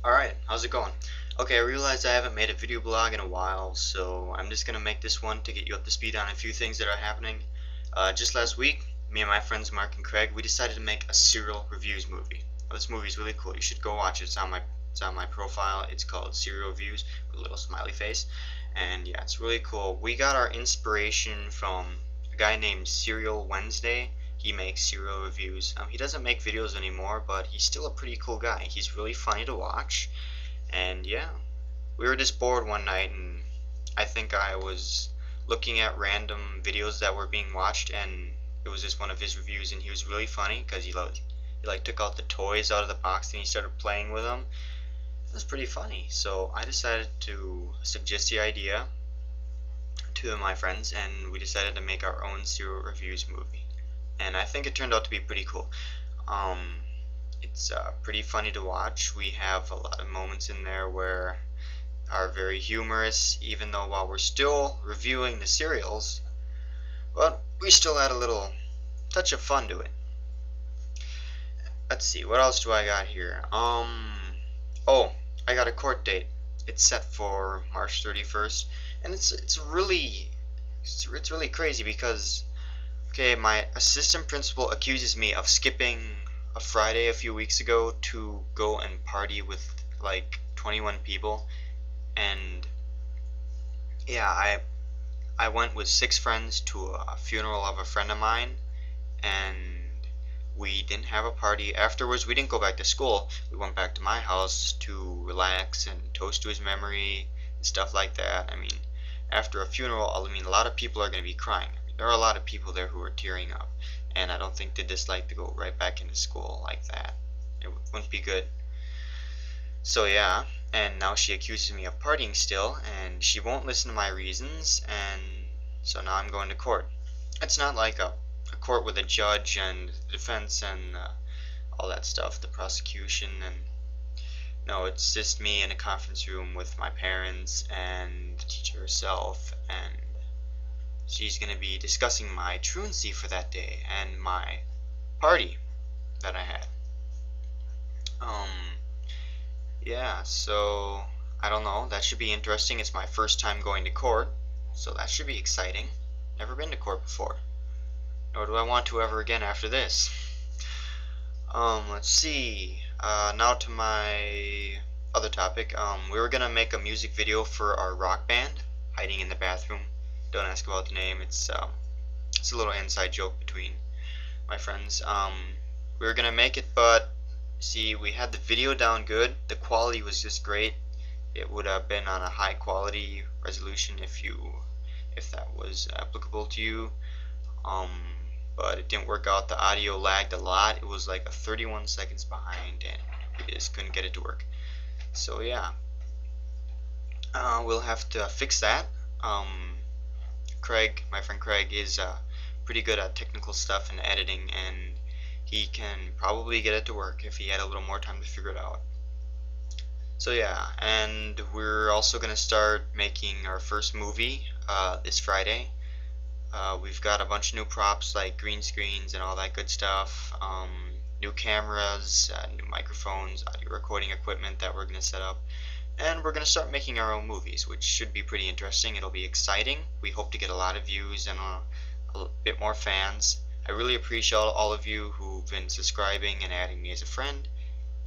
Alright, how's it going? Okay, I realized I haven't made a video blog in a while, so I'm just gonna make this one to get you up to speed on a few things that are happening. Just last week, me and my friends Mark and Craig, we decided to make a Serial Reviews movie. Well, this movie is really cool. You should go watch it. It's on my profile. It's called Serial Reviews with a little smiley face. And yeah, it's really cool. We got our inspiration from a guy named Serial Wednesday. He makes serial reviews. He doesn't make videos anymore, but he's still a pretty cool guy. He's really funny to watch. And yeah, we were just bored one night, and I think I was looking at random videos that were being watched, and it was just one of his reviews, and he was really funny because he took out the toys out of the box and he started playing with them. It was pretty funny. So I decided to suggest the idea to my friends, and we decided to make our own serial reviews movie. And I think it turned out to be pretty cool. Um, it's pretty funny to watch. We have a lot of moments in there where are very humorous, even though while we're still reviewing the serials, but we still add a little touch of fun to it. Let's see, what else do I got here? Oh, I got a court date. It's set for March 31st, and it's really crazy because okay, my assistant principal accuses me of skipping a Friday a few weeks ago to go and party with like 21 people, and yeah, I went with 6 friends to a funeral of a friend of mine, and we didn't have a party. Afterwards, we didn't go back to school. We went back to my house to relax and toast to his memory and stuff like that. I mean, after a funeral, I mean, a lot of people are going to be crying. I mean, there are a lot of people there who are tearing up, and I don't think they just like to go right back into school like that. It wouldn't be good. So yeah, and now she accuses me of partying still, and she won't listen to my reasons, and so now I'm going to court. It's not like a court with a judge and the defense and all that stuff, the prosecution, and no, it's just me in a conference room with my parents and the teacher herself, and she's going to be discussing my truancy for that day and my party that I had. Um, Yeah, so I don't know. That should be interesting. It's my first time going to court, so that should be exciting. Never been to court before. Nor do I want to ever again after this. Let's see. Now to my other topic. We were gonna make a music video for our rock band, Hiding in the Bathroom. Don't ask about the name. It's a little inside joke between my friends. We were gonna make it, but see, we had the video down good. The quality was just great. It would have been on a high quality resolution if that was applicable to you. Um, but it didn't work out. The audio lagged a lot. It was like a 31 seconds behind, and we just couldn't get it to work. So yeah, we'll have to fix that. Craig, my friend Craig, is pretty good at technical stuff and editing, and he can probably get it to work if he had a little more time to figure it out. So yeah, and we're also gonna start making our first movie this Friday. We've got a bunch of new props like green screens and all that good stuff. New cameras, new microphones, audio recording equipment that we're gonna set up, and we're gonna start making our own movies, which should be pretty interesting. It'll be exciting. We hope to get a lot of views and a bit more fans. I really appreciate all of you who've been subscribing and adding me as a friend.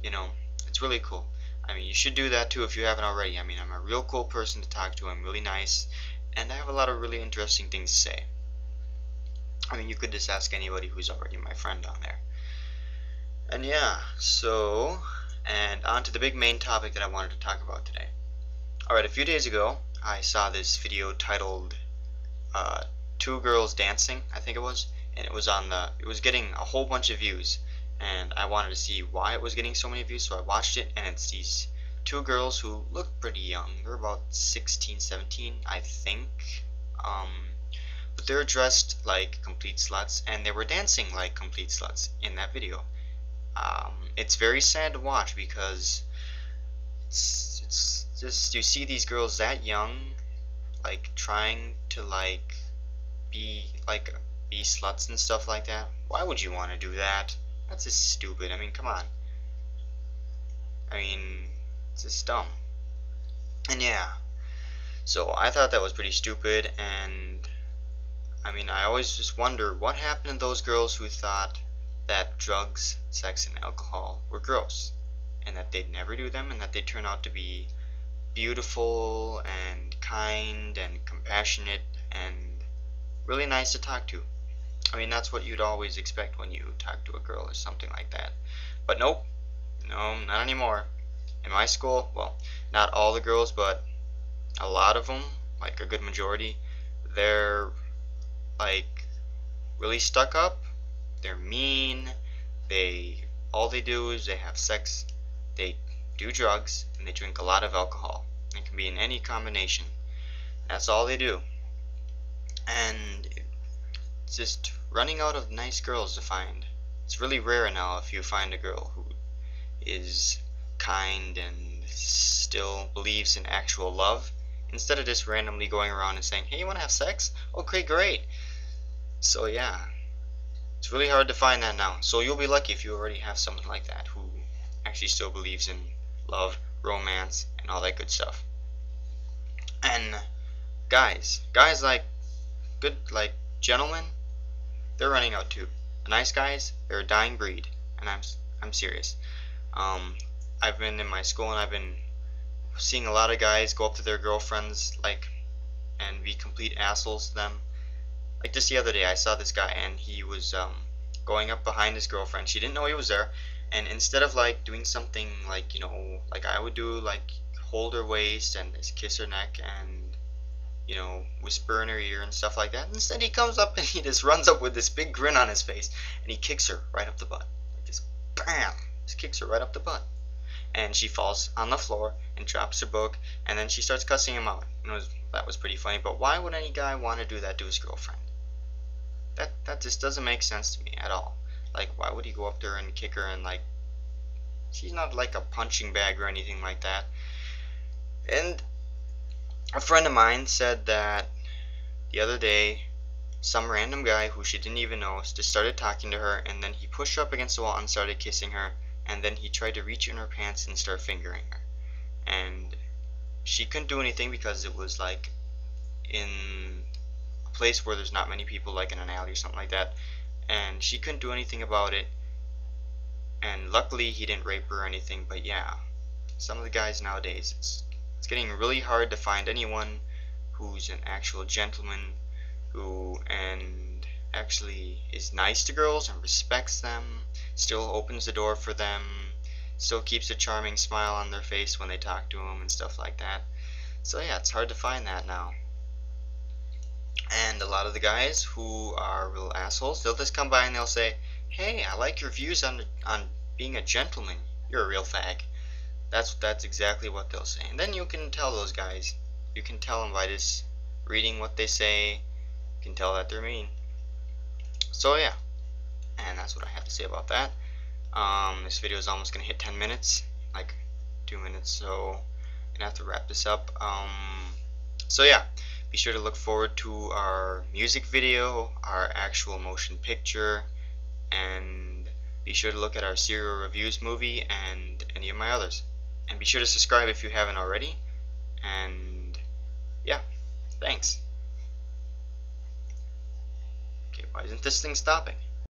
You know, it's really cool. I mean, you should do that too if you haven't already. I mean, I'm a real cool person to talk to. I'm really nice, and I have a lot of really interesting things to say. I mean, you could just ask anybody who's already my friend on there. And yeah, and on to the big main topic that I wanted to talk about today. Alright, a few days ago, I saw this video titled uh, Two Girls Dancing, I think it was, and it was getting a whole bunch of views, and I wanted to see why it was getting so many views, so I watched it, and it's these two girls who look pretty young. They're about 16, 17, I think. But they're dressed like complete sluts, and they were dancing like complete sluts in that video. It's very sad to watch because it's just you see these girls that young, like trying to be sluts and stuff like that. Why would you want to do that? That's just stupid. I mean, come on. I mean, It's just dumb. And yeah, so I thought that was pretty stupid, and I mean, I always just wonder what happened to those girls who thought that drugs, sex, and alcohol were gross, and that they'd never do them, and that they'd turn out to be beautiful and kind and compassionate and really nice to talk to. I mean, that's what you'd always expect when you talk to a girl or something like that. But nope, no, not anymore. In my school, well, not all the girls, but a lot of them, like a good majority, they're like really stuck up. They're mean. They all they do is they have sex, they do drugs, and they drink a lot of alcohol. It can be in any combination. That's all they do. And it's just running out of nice girls to find. It's really rare now if you find a girl who is kind and still believes in actual love, instead of just randomly going around and saying, hey, you want to have sex? Okay, great. So yeah, it's really hard to find that now. So you'll be lucky if you already have someone like that who actually still believes in love, romance, and all that good stuff. And guys like good, like gentlemen, they're running out too. The nice guys, they're a dying breed, and I'm serious. I've been in my school and I've been seeing a lot of guys go up to their girlfriends like and be complete assholes to them. Like just the other day, I saw this guy and he was going up behind his girlfriend. She didn't know he was there, and instead of like doing something like, you know, like I would do, like hold her waist and just kiss her neck and, you know, whisper in her ear and stuff like that, instead he comes up and he just runs up with this big grin on his face and he kicks her right up the butt. Like just bam, just kicks her right up the butt. And she falls on the floor and drops her book, and then she starts cussing him out. That was pretty funny. But why would any guy want to do that to his girlfriend? That just doesn't make sense to me at all. Like, why would he go up there and kick her? And like, she's not like a punching bag or anything like that. And a friend of mine said that the other day, some random guy who she didn't even know just started talking to her, and then he pushed her up against the wall and started kissing her, and then he tried to reach in her pants and start fingering her. And she couldn't do anything because it was like in a place where there's not many people, like in an alley or something like that, and she couldn't do anything about it. And luckily he didn't rape her or anything. But yeah, some of the guys nowadays, it's getting really hard to find anyone who's an actual gentleman who and actually is nice to girls and respects them, still opens the door for them, still keeps a charming smile on their face when they talk to him and stuff like that. So yeah, it's hard to find that now. And a lot of the guys who are real assholes, they'll just come by and they'll say, hey, I like your views on being a gentleman. You're a real fag. That's exactly what they'll say. And then you can tell those guys, you can tell them by just reading what they say, you can tell that they're mean. So yeah, and that's what I have to say about that. This video is almost gonna hit 10 minutes, like 2 minutes, so I'm gonna have to wrap this up. So yeah, be sure to look forward to our music video, our actual motion picture, and be sure to look at our Serial Reviews movie and any of my others. And be sure to subscribe if you haven't already. And yeah, thanks. Okay, why isn't this thing stopping?